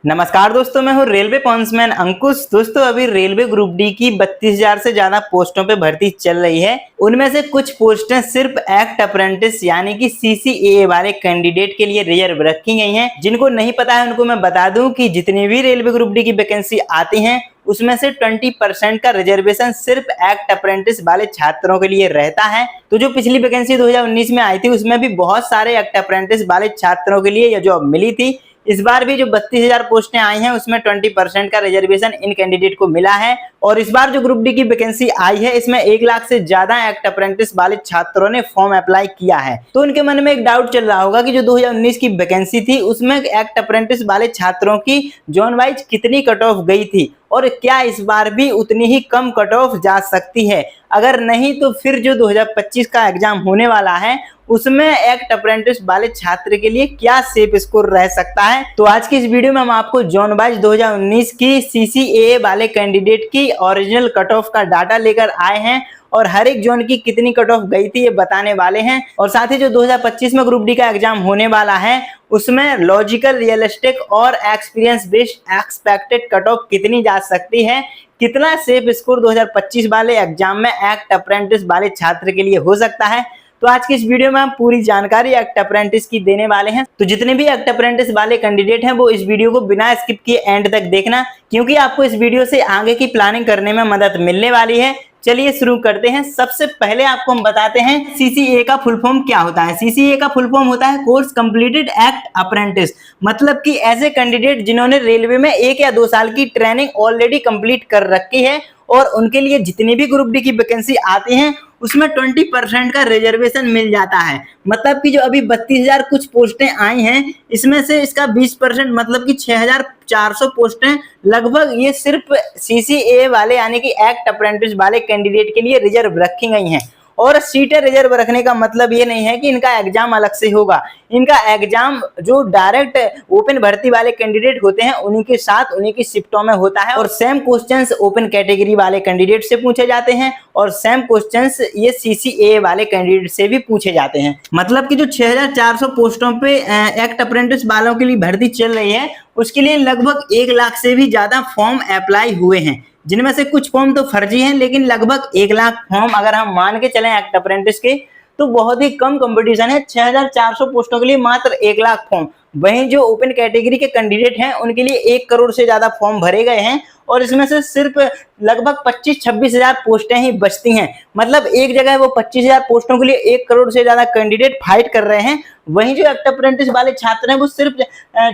नमस्कार दोस्तों, मैं हूँ रेलवे पॉन्समैन अंकुश। दोस्तों, अभी रेलवे ग्रुप डी की 32,000 से ज्यादा पोस्टों पे भर्ती चल रही है। उनमें से कुछ पोस्टें सिर्फ एक्ट अप्रेंटिस यानी कि सीसीएए वाले कैंडिडेट के लिए रिजर्व रखी गई हैं। जिनको नहीं पता है उनको मैं बता दूं कि जितनी भी रेलवे ग्रुप डी की वैकेंसी आती हैं उसमें से 20% का रिजर्वेशन सिर्फ एक्ट अप्रेंटिस वाले छात्रों के लिए रहता है। तो जो पिछली वैकेंसी 2019 में आई थी उसमें भी बहुत सारे एक्ट अप्रेंटिस वाले छात्रों के लिए यह जॉब मिली थी। इस बार भी जो 32,000 पोस्टें आई हैं उसमें 20% का रिजर्वेशन इन कैंडिडेट को मिला है। और इस बार जो ग्रुप डी की वैकेंसी आई है इसमें 1 लाख से ज्यादा एक्ट अप्रेंटिस वाले छात्रों ने फॉर्म अप्लाई किया है। तो उनके मन में एक डाउट चल रहा होगा कि जो 2019 की वैकेंसी थी उसमें एक्ट अप्रेंटिस वाले छात्रों की जोन वाइज कितनी कट ऑफ गई थी और क्या इस बार भी उतनी ही कम कट ऑफ जा सकती है। अगर नहीं तो फिर जो 2025 का एग्जाम होने वाला है उसमें एक्ट अप्रेंटिस वाले छात्र के लिए क्या सेफ स्कोर रह सकता है। तो आज की इस वीडियो में हम आपको जोन वाइज 2019 की सीसीएए वाले कैंडिडेट की ओरिजिनल कट ऑफ का डाटा लेकर आए हैं और हर एक जोन की कितनी कट ऑफ गई थी ये बताने वाले हैं। और साथ ही जो 2025 में ग्रुप डी का एग्जाम होने वाला है उसमें लॉजिकल, रियलिस्टिक और experience based expected cut off कितनी जा सकती है, कितना सेफ स्कोर 2025 वाले एग्जाम में एक्ट अप्रेंटिस वाले छात्र के लिए हो सकता है। तो आज की इस वीडियो में हम पूरी जानकारी एक्ट अप्रेंटिस की देने वाले हैं। तो जितने भी एक्ट अप्रेंटिस वाले कैंडिडेट हैं वो इस वीडियो को बिना स्किप किए एंड तक देखना, क्योंकि आपको इस वीडियो से आगे की प्लानिंग करने में मदद मिलने वाली है। चलिए शुरू करते हैं। सबसे पहले आपको हम बताते हैं सीसीए का फुल फॉर्म क्या होता है। सीसीए का फुल फॉर्म होता है कोर्स कंप्लीटेड एक्ट अप्रेंटिस, मतलब कि ऐसे कैंडिडेट जिन्होंने रेलवे में 1 या 2 साल की ट्रेनिंग ऑलरेडी कंप्लीट कर रखी है और उनके लिए जितनी भी ग्रुप डी की वैकेंसी आती है उसमें 20% का रिजर्वेशन मिल जाता है। मतलब कि जो अभी 32,000 कुछ पोस्टें आई हैं इसमें से इसका 20% मतलब कि 6,400 पोस्टें लगभग ये सिर्फ सीसीए वाले यानी कि एक्ट अप्रेंटिस वाले कैंडिडेट के लिए रिजर्व रखी गई हैं। और सीटें रिजर्व रखने का मतलब ये नहीं है कि इनका एग्जाम अलग से होगा। इनका एग्जाम जो डायरेक्ट ओपन भर्ती वाले कैंडिडेट होते हैं उन्हीं के साथ उन्हीं की शिफ्टों में होता है और सेम क्वेश्चंस ओपन कैटेगरी वाले कैंडिडेट से पूछे जाते हैं और सेम क्वेश्चंस ये सीसीए वाले कैंडिडेट से भी पूछे जाते हैं। मतलब कि जो 6,400 पोस्टों पे एक्ट अप्रेंटिस वालों के लिए भर्ती चल रही है उसके लिए लगभग 1 लाख से भी ज्यादा फॉर्म अप्लाई हुए हैं, जिनमें से कुछ फॉर्म तो फर्जी हैं लेकिन लगभग 1 लाख फॉर्म अगर हम मान के चलें एक्ट अप्रेंटिस के तो बहुत ही कम कंपटीशन है। 6,400 पोस्टों के लिए मात्र 1 लाख फॉर्म। वहीं जो ओपन कैटेगरी के कैंडिडेट हैं उनके लिए 1 करोड़ से ज्यादा फॉर्म भरे गए हैं और इसमें से सिर्फ लगभग 25-26 हजार पोस्टें ही बचती हैं। मतलब एक जगह वो 25,000 पोस्टों के लिए 1 करोड़ से ज्यादा कैंडिडेट फाइट कर रहे हैं। वहीं जो एक्ट अप्रेंटिस वाले छात्र हैं वो सिर्फ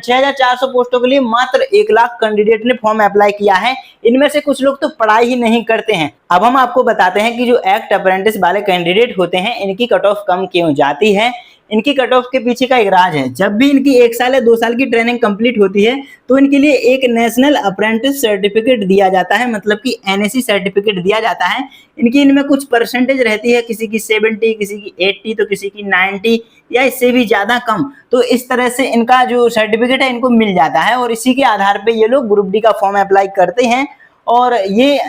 6,400 पोस्टों के लिए मात्र 1 लाख कैंडिडेट ने फॉर्म अप्लाई किया है। इनमें से कुछ लोग तो पढ़ाई ही नहीं करते हैं। अब हम आपको बताते हैं कि जो एक्ट अप्रेंटिस वाले कैंडिडेट होते हैं इनकी कट ऑफ कम क्यों जाती है। इनकी कट ऑफ के पीछे का एक राज है। जब भी इनकी 1 साल या 2 साल की ट्रेनिंग कंप्लीट होती है तो इनके लिए एक नेशनल अप्रेंटिस सर्टिफिकेट दिया जाता है, मतलब कि एनएसी सर्टिफिकेट दिया जाता है। इनकी इनमें कुछ परसेंटेज रहती है, किसी की 70, किसी की 80 तो किसी की 90 या इससे भी ज्यादा कम। तो इस तरह से इनका जो सर्टिफिकेट है इनको मिल जाता है और इसी के आधार पर ये लोग ग्रुप डी का फॉर्म अप्लाई करते हैं और ये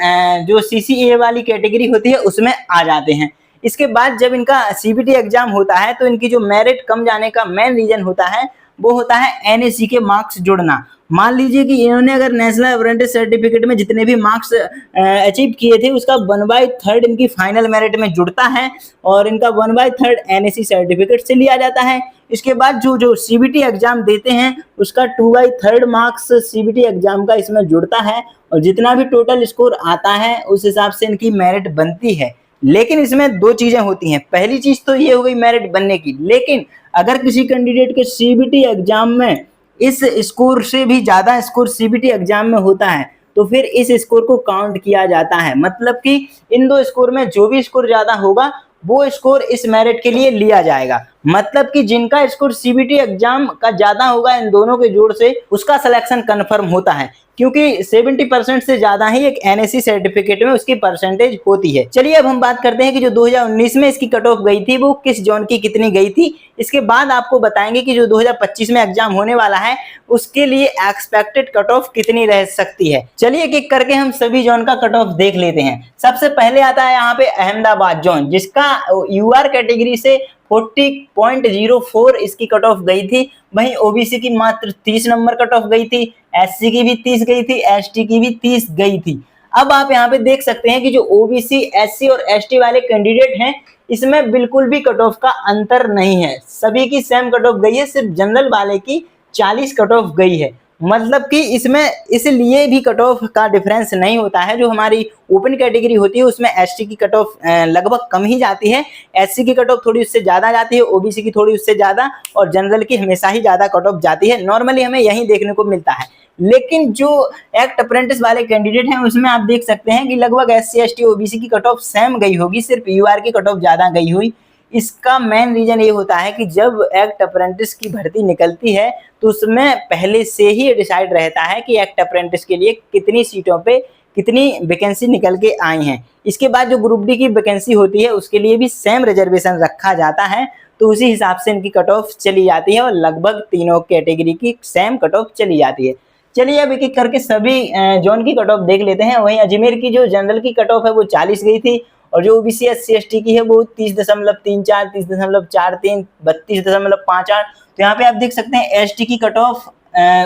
जो सीसीए वाली कैटेगरी होती है उसमें आ जाते हैं। इसके बाद जब इनका सीबीटी एग्जाम होता है तो इनकी जो मेरिट कम जाने का मेन रीजन होता है वो होता है एनएसी के मार्क्स जुड़ना। मान लीजिए कि इन्होंने अगर नेशनल अप्रेंटिस सर्टिफिकेट में जितने भी मार्क्स अचीव किए थे उसका 1/3 इनकी फाइनल मेरिट में जुड़ता है और इनका 1/3 एनएसी सर्टिफिकेट से लिया जाता है। इसके बाद जो सीबीटी एग्जाम देते हैं उसका 2/3 मार्क्स सीबीटी एग्जाम का इसमें जुड़ता है और जितना भी टोटल स्कोर आता है उस हिसाब से इनकी मेरिट बनती है। लेकिन इसमें 2 चीजें होती हैं। पहली चीज तो ये हो गई मेरिट बनने की, लेकिन अगर किसी कैंडिडेट के सीबीटी एग्जाम में इस स्कोर से भी ज्यादा स्कोर सीबीटी एग्जाम में होता है तो फिर इस स्कोर को काउंट किया जाता है। मतलब कि इन 2 स्कोर में जो भी स्कोर ज्यादा होगा वो स्कोर इस मेरिट के लिए लिया जाएगा। मतलब कि जिनका स्कोर सीबीटी एग्जाम का ज्यादा होगा इन दोनों के जोड़ से उसका सिलेक्शन कंफर्म होता है, क्योंकि 70% से ज्यादा ही एक एनएसी सर्टिफिकेट में उसकी परसेंटेज होती है। चलिए अब हम बात करते हैं कि जो 2019 में इसकी कट ऑफ गई थी वो किस जोन की कितनी गई थी। इसके बाद आपको बताएंगे कि जो 2025 में एग्जाम होने वाला है उसके लिए एक्सपेक्टेड कट ऑफ कितनी रह सकती है। चलिए एक एक करके हम सभी जोन का कट ऑफ देख लेते हैं। सबसे पहले आता है यहाँ पे अहमदाबाद जोन, जिसका यूआर कैटेगरी से 40.04 इसकी कट ऑफ गई थी। वहीं ओबीसी की मात्र 30 नंबर कट ऑफ गई थी, एससी की भी 30 गई थी, एसटी की भी 30 गई थी। अब आप यहाँ पे देख सकते हैं कि जो ओबीसी, एससी और एसटी वाले कैंडिडेट हैं, इसमें बिल्कुल भी कट ऑफ का अंतर नहीं है, सभी की सेम कट ऑफ गई है, सिर्फ जनरल वाले की 40 कट ऑफ गई है। मतलब कि इसमें इसलिए भी कट ऑफ का डिफरेंस नहीं होता है। जो हमारी ओपन कैटेगरी होती है उसमें एसटी की कट ऑफ लगभग कम ही जाती है, एससी की कट ऑफ थोड़ी उससे ज़्यादा जाती है, ओबीसी की थोड़ी उससे ज़्यादा, और जनरल की हमेशा ही ज़्यादा कट ऑफ जाती है। नॉर्मली हमें यही देखने को मिलता है। लेकिन जो एक्ट अप्रेंटिस वाले कैंडिडेट हैं उसमें आप देख सकते हैं कि लगभग एससी, एसटी, ओबीसी की कट ऑफ सेम गई होगी, सिर्फ यूआर की कट ऑफ ज़्यादा गई हुई। इसका मेन रीजन ये होता है कि जब एक्ट अप्रेंटिस की भर्ती निकलती है तो उसमें पहले से ही डिसाइड रहता है कि एक्ट अप्रेंटिस के लिए कितनी सीटों पे कितनी वैकेंसी निकल के आई हैं। इसके बाद जो ग्रुप डी की वैकेंसी होती है उसके लिए भी सेम रिजर्वेशन रखा जाता है, तो उसी हिसाब से इनकी कट ऑफ चली जाती है और लगभग तीनों कैटेगरी की सेम कट ऑफ चली जाती है। चलिए अब एक एक करके सभी जोन की कट ऑफ देख लेते हैं। वहीं अजमेर की जो जनरल की कट ऑफ है वो 40 गई थी, और जो ओबीसी, एससी, एसटी की है वो 30.34, 30.43, 32.58। तो यहाँ पे आप देख सकते हैं एसटी की कट ऑफ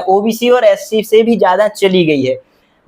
ओबीसी और एससी से भी ज्यादा चली गई है।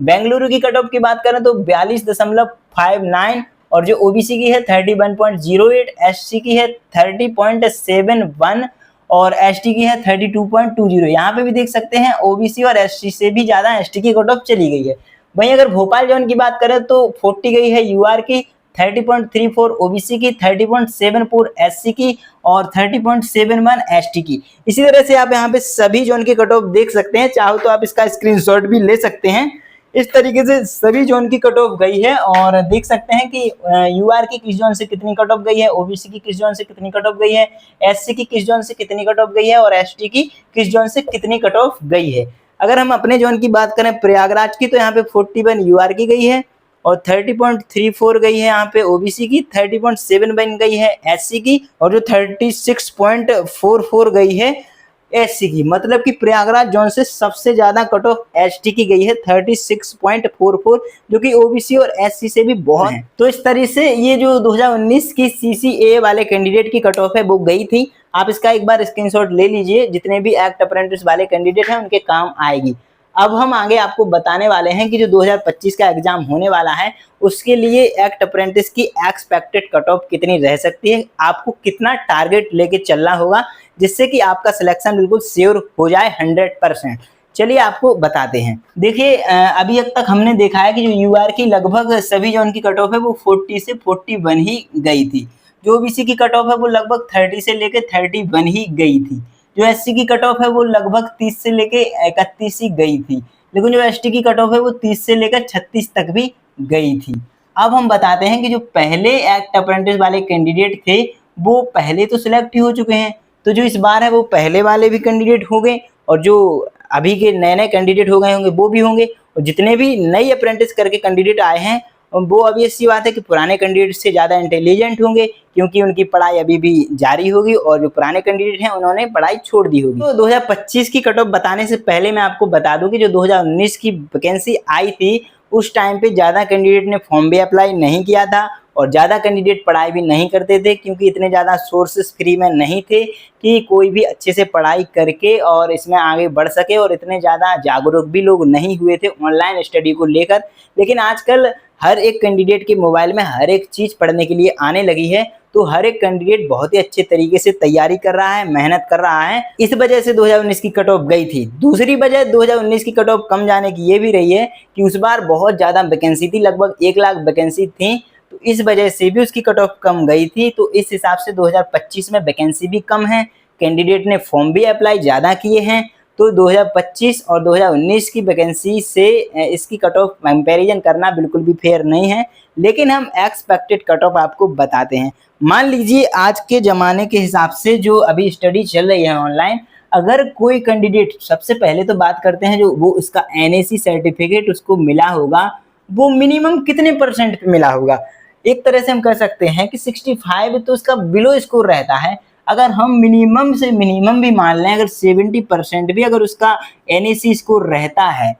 बेंगलुरु की कट ऑफ की बात करें तो 42.59, और जो ओबीसी की है 31.08, एससी की है 30.71 और एसटी की है 32.20। यहाँ पे भी देख सकते हैं ओबीसी और एससी से भी ज्यादा एसटी की कट ऑफ चली गई है। वहीं अगर भोपाल जोन की बात करें तो 40 गई है यूआर की, 30.34 ओबीसी की, 30.74 एससी की और 30.71 एसटी की। इसी तरह से आप यहाँ पे सभी जोन की कट ऑफ देख सकते हैं, चाहो तो आप इसका स्क्रीनशॉट भी ले सकते हैं। इस तरीके से सभी जोन की कट ऑफ गई है, और देख सकते हैं कि यूआर की किस जोन से कितनी कट ऑफ गई है, ओबीसी की किस जोन से कितनी कट ऑफ गई है, एससी की किस जोन से कितनी कट ऑफ गई है और एसटी की किस जोन से कितनी कट ऑफ गई है। अगर हम अपने जोन की बात करें प्रयागराज की, तो यहाँ पे 41 यूआर की गई है और 30.34 गई है यहाँ पे ओबीसी की, 30.71 गई है एससी की, और जो 36.44 गई है एससी की। मतलब कि प्रयागराज जोन से सबसे ज्यादा कट ऑफ एसटी की गई है 36.44, जो कि ओबीसी और एससी से भी बहुत है। तो इस तरह से ये जो 2019 की सीसीए वाले कैंडिडेट की कट ऑफ है वो गई थी। आप इसका एक बार स्क्रीनशॉट ले लीजिए, जितने भी एक्ट अप्रेंटिस वाले कैंडिडेट हैं उनके काम आएगी। अब हम आगे आपको बताने वाले हैं कि जो 2025 का एग्जाम होने वाला है उसके लिए एक्ट अप्रेंटिस की एक्सपेक्टेड कट ऑफ कितनी रह सकती है, आपको कितना टारगेट लेके चलना होगा जिससे कि आपका सिलेक्शन बिल्कुल श्योर हो जाए 100%। चलिए आपको बताते हैं। देखिए अभी तक हमने देखा है कि जो यूआर की लगभग सभी जोन की कट ऑफ है वो 40 से 41 ही गई थी। जो ओबीसी की कट ऑफ है वो लगभग 30 से लेके 31 ही गई थी। जो एससी की कट ऑफ है वो लगभग 30 से लेके 31 ही गई थी। लेकिन जो एसटी की कट ऑफ है वो 30 से लेकर 36 तक भी गई थी। अब हम बताते हैं कि जो पहले एक्ट अप्रेंटिस वाले कैंडिडेट थे वो पहले तो सिलेक्ट ही हो चुके हैं, तो जो इस बार है वो पहले वाले भी कैंडिडेट हो गए, और जो अभी के नए नए कैंडिडेट हो गए होंगे वो भी होंगे, और जितने भी नई अप्रेंटिस करके कैंडिडेट आए हैं वो अभी ऐसी बात है कि पुराने कैंडिडेट से ज़्यादा इंटेलिजेंट होंगे, क्योंकि उनकी पढ़ाई अभी भी जारी होगी, और जो पुराने कैंडिडेट हैं उन्होंने पढ़ाई छोड़ दी होगी। तो 2025 की कट ऑफ बताने से पहले मैं आपको बता दूं कि जो 2019 की वैकेंसी आई थी उस टाइम पे ज़्यादा कैंडिडेट ने फॉर्म भी अप्लाई नहीं किया था, और ज़्यादा कैंडिडेट पढ़ाई भी नहीं करते थे, क्योंकि इतने ज़्यादा सोर्सेस फ्री में नहीं थे कि कोई भी अच्छे से पढ़ाई करके और इसमें आगे बढ़ सके, और इतने ज़्यादा जागरूक भी लोग नहीं हुए थे ऑनलाइन स्टडी को लेकर। लेकिन आजकल हर एक कैंडिडेट के मोबाइल में हर एक चीज़ पढ़ने के लिए आने लगी है, तो हर एक कैंडिडेट बहुत ही अच्छे तरीके से तैयारी कर रहा है, मेहनत कर रहा है। इस वजह से 2019 की कट ऑफ गई थी। दूसरी वजह 2019 की कट ऑफ कम जाने की ये भी रही है कि उस बार बहुत ज़्यादा वैकेंसी थी, लगभग 1 लाख वैकेंसी थी, तो इस वजह से भी उसकी कट ऑफ कम गई थी। तो इस हिसाब से 2025 में वैकेंसी भी कम है, कैंडिडेट ने फॉर्म भी अप्लाई ज़्यादा किए हैं, तो 2025 और 2019 की वैकेंसी से इसकी कट ऑफ कंपेरिजन करना बिल्कुल भी फेयर नहीं है। लेकिन हम एक्सपेक्टेड कट ऑफ आपको बताते हैं। मान लीजिए आज के ज़माने के हिसाब से जो अभी स्टडी चल रही है ऑनलाइन, अगर कोई कैंडिडेट, सबसे पहले तो बात करते हैं जो वो इसका एनएसी सर्टिफिकेट उसको मिला होगा, वो मिनिमम कितने परसेंट पे मिला होगा। एक तरह से हम कह सकते हैं कि 65 तो उसका बिलो स्कोर रहता है। अगर हम मिनिमम से मिनिमम भी मान लें, अगर 70% भी अगर उसका एनएसी स्कोर रहता है,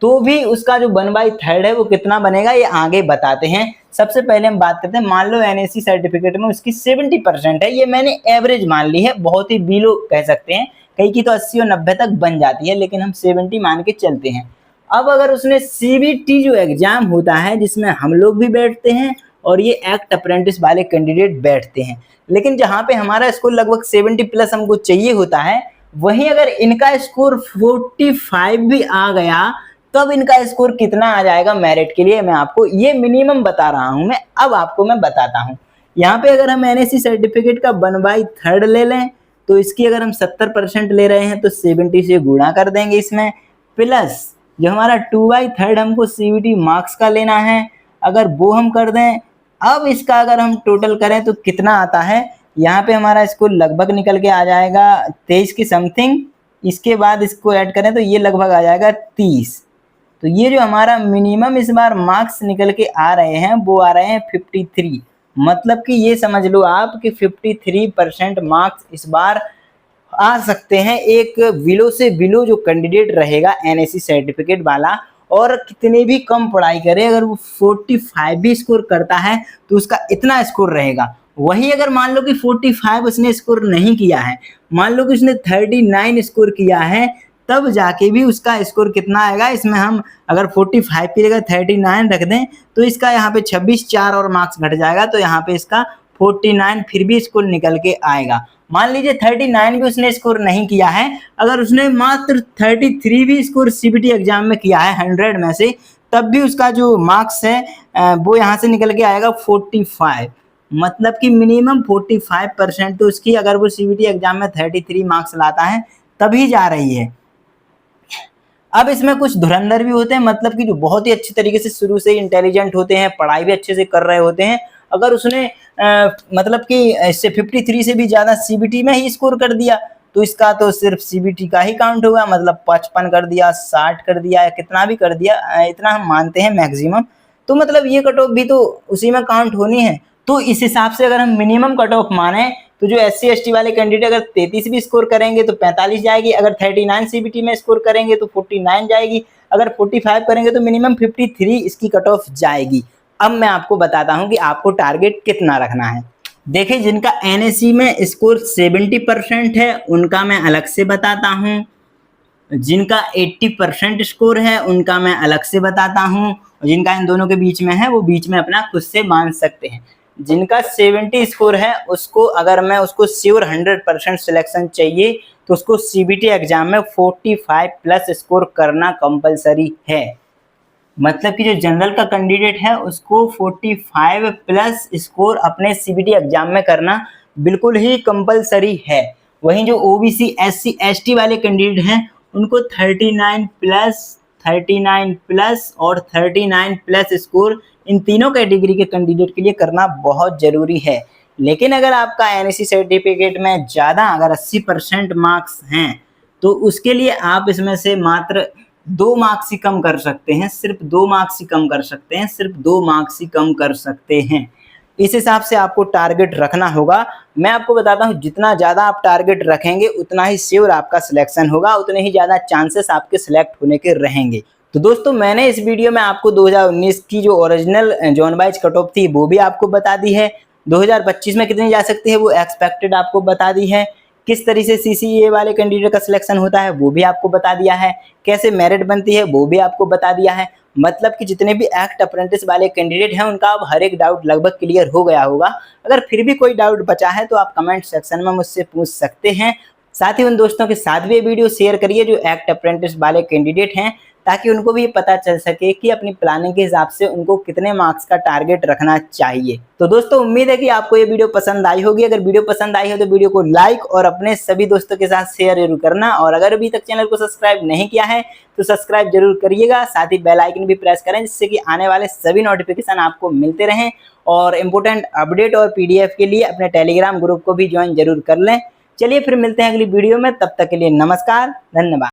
तो भी उसका जो 1/3 है वो कितना बनेगा ये आगे बताते हैं। सबसे पहले हम बात करते हैं, मान लो एनएससी सर्टिफिकेट में उसकी 70% है, ये मैंने एवरेज मान ली है, बहुत ही बिलो कह सकते हैं, कई की तो 80 और 90 तक बन जाती है, लेकिन हम 70 मान के चलते हैं। अब अगर उसने सीबीटी जो एग्जाम होता है जिसमें हम लोग भी बैठते हैं और ये एक्ट अप्रेंटिस वाले कैंडिडेट बैठते हैं, लेकिन जहाँ पे हमारा स्कोर लगभग 70 प्लस हमको चाहिए होता है, वहीं अगर इनका स्कोर 45 भी आ गया, तब इनका स्कोर कितना आ जाएगा मेरिट के लिए, मैं आपको ये मिनिमम बता रहा हूं। अब आपको मैं बताता हूं। यहाँ पे अगर हम एनएससी सर्टिफिकेट का 1/3 ले लें, तो इसकी अगर हम 70% ले रहे हैं तो 70 से गुणा कर देंगे इसमें, प्लस जो हमारा 2/3 हमको सीबीटी मार्क्स का लेना है, अगर वो हम कर दें, अब इसका अगर हम टोटल करें तो कितना आता है, यहाँ पे हमारा स्कोर लगभग निकल के आ जाएगा 23 की समथिंग, इसके बाद इसको ऐड करें तो ये लगभग आ जाएगा 30। तो ये जो हमारा मिनिमम इस बार मार्क्स निकल के आ रहे हैं वो आ रहे हैं 53। मतलब कि ये समझ लो आप कि 53% मार्क्स इस बार आ सकते हैं एक बिलो से बिलो जो कैंडिडेट रहेगा एनएससी सर्टिफिकेट वाला, और कितने भी कम पढ़ाई करे अगर वो 45 भी स्कोर करता है तो उसका इतना स्कोर रहेगा। वही अगर मान लो कि 45 उसने स्कोर नहीं किया है, मान लो कि उसने 39 स्कोर किया है, तब जाके भी उसका स्कोर कितना आएगा, इसमें हम अगर 45 की जगह 39 रख दें तो इसका यहाँ पे 26 4 और मार्क्स घट जाएगा, तो यहाँ पे इसका 49 फिर भी स्कोर निकल के आएगा। मान लीजिए 39 भी उसने स्कोर नहीं किया है, अगर उसने मात्र 33 भी स्कोर सीबीटी एग्जाम में किया है 100 में से, तब भी उसका जो मार्क्स है वो यहाँ से निकल के आएगा 45। मतलब कि मिनिमम 45% तो उसकी, अगर वो सीबीटी एग्जाम में 33 मार्क्स लाता है तभी जा रही है। अब इसमें कुछ धुरंधर भी होते हैं, मतलब कि जो बहुत ही अच्छी तरीके से शुरू से इंटेलिजेंट होते हैं, पढ़ाई भी अच्छे से कर रहे होते हैं, अगर उसने मतलब कि इससे 53 से भी ज़्यादा सीबीटी में ही स्कोर कर दिया तो इसका तो सिर्फ सीबीटी का ही काउंट होगा, मतलब 55 कर दिया, 60 कर दिया, कितना भी कर दिया, इतना हम मानते हैं मैक्सिमम, तो मतलब ये कट ऑफ भी तो उसी में काउंट होनी है। तो इस हिसाब से अगर हम मिनिमम कट ऑफ माने तो जो SC ST वाले कैंडिडेट अगर 33 भी स्कोर करेंगे तो 45 जाएगी, अगर 39 सीबीटी में स्कोर करेंगे तो 49 जाएगी, अगर 45 करेंगे तो मिनिमम 53 इसकी कट ऑफ जाएगी। अब मैं आपको बताता हूं कि आपको टारगेट कितना रखना है। देखिए, जिनका एनएससी में स्कोर 70% है उनका मैं अलग से बताता हूं, जिनका 80% स्कोर है उनका मैं अलग से बताता हूं, और जिनका इन दोनों के बीच में है वो बीच में अपना खुद से मान सकते हैं। जिनका 70 स्कोर है उसको, अगर मैं उसको श्योर 100% सिलेक्शन चाहिए तो उसको सीबीटी एग्जाम में 45 प्लस स्कोर करना कंपलसरी है। मतलब कि जो जनरल का कैंडिडेट है उसको 45 प्लस स्कोर अपने सीबीटी एग्जाम में करना बिल्कुल ही कंपलसरी है। वहीं जो ओबीसी SC ST वाले कैंडिडेट हैं उनको 39 प्लस और 39 प्लस स्कोर इन तीनों कैटेगरी के कैंडिडेट के लिए करना बहुत जरूरी है। लेकिन अगर आपका एनएससी सर्टिफिकेट में ज़्यादा अगर 80% मार्क्स हैं तो उसके लिए आप इसमें से मात्र 2 मार्क्स ही कम कर सकते हैं, सिर्फ 2 मार्क्स ही कम कर सकते हैं, सिर्फ 2 मार्क्स ही कम कर सकते हैं। इस हिसाब से आपको टारगेट रखना होगा। मैं आपको बताता हूँ, जितना ज़्यादा आप टारगेट रखेंगे उतना ही श्योर आपका सिलेक्शन होगा, उतने ही ज़्यादा चांसेस आपके सिलेक्ट होने के रहेंगे। तो दोस्तों, मैंने इस वीडियो में आपको 2019 की जो original zone wise cut off थी वो भी आपको बता दी है, 2025 में कितनी जा सकती है वो एक्सपेक्टेड आपको बता दी है, किस तरीके से CCA वाले कैंडिडेट का सिलेक्शन होता है वो भी आपको बता दिया है, कैसे मेरिट बनती है वो भी आपको बता दिया है। मतलब कि जितने भी एक्ट अप्रेंटिस वाले कैंडिडेट हैं उनका अब हर एक डाउट लगभग क्लियर हो गया होगा। अगर फिर भी कोई डाउट बचा है तो आप कमेंट सेक्शन में मुझसे पूछ सकते हैं। साथ ही उन दोस्तों के साथ भी ये वीडियो शेयर करिए जो एक्ट अप्रेंटिस वाले कैंडिडेट हैं, ताकि उनको भी पता चल सके कि अपनी प्लानिंग के हिसाब से उनको कितने मार्क्स का टारगेट रखना चाहिए। तो दोस्तों, उम्मीद है कि आपको ये वीडियो पसंद आई होगी। अगर वीडियो पसंद आई हो तो वीडियो को लाइक और अपने सभी दोस्तों के साथ शेयर जरूर करना, और अगर अभी तक चैनल को सब्सक्राइब नहीं किया है तो सब्सक्राइब जरूर करिएगा। साथ ही बेल आइकन भी प्रेस करें जिससे कि आने वाले सभी नोटिफिकेशन आपको मिलते रहें, और इम्पोर्टेंट अपडेट और PDF के लिए अपने टेलीग्राम ग्रुप को भी ज्वाइन जरूर कर लें। चलिए फिर मिलते हैं अगली वीडियो में, तब तक के लिए नमस्कार, धन्यवाद।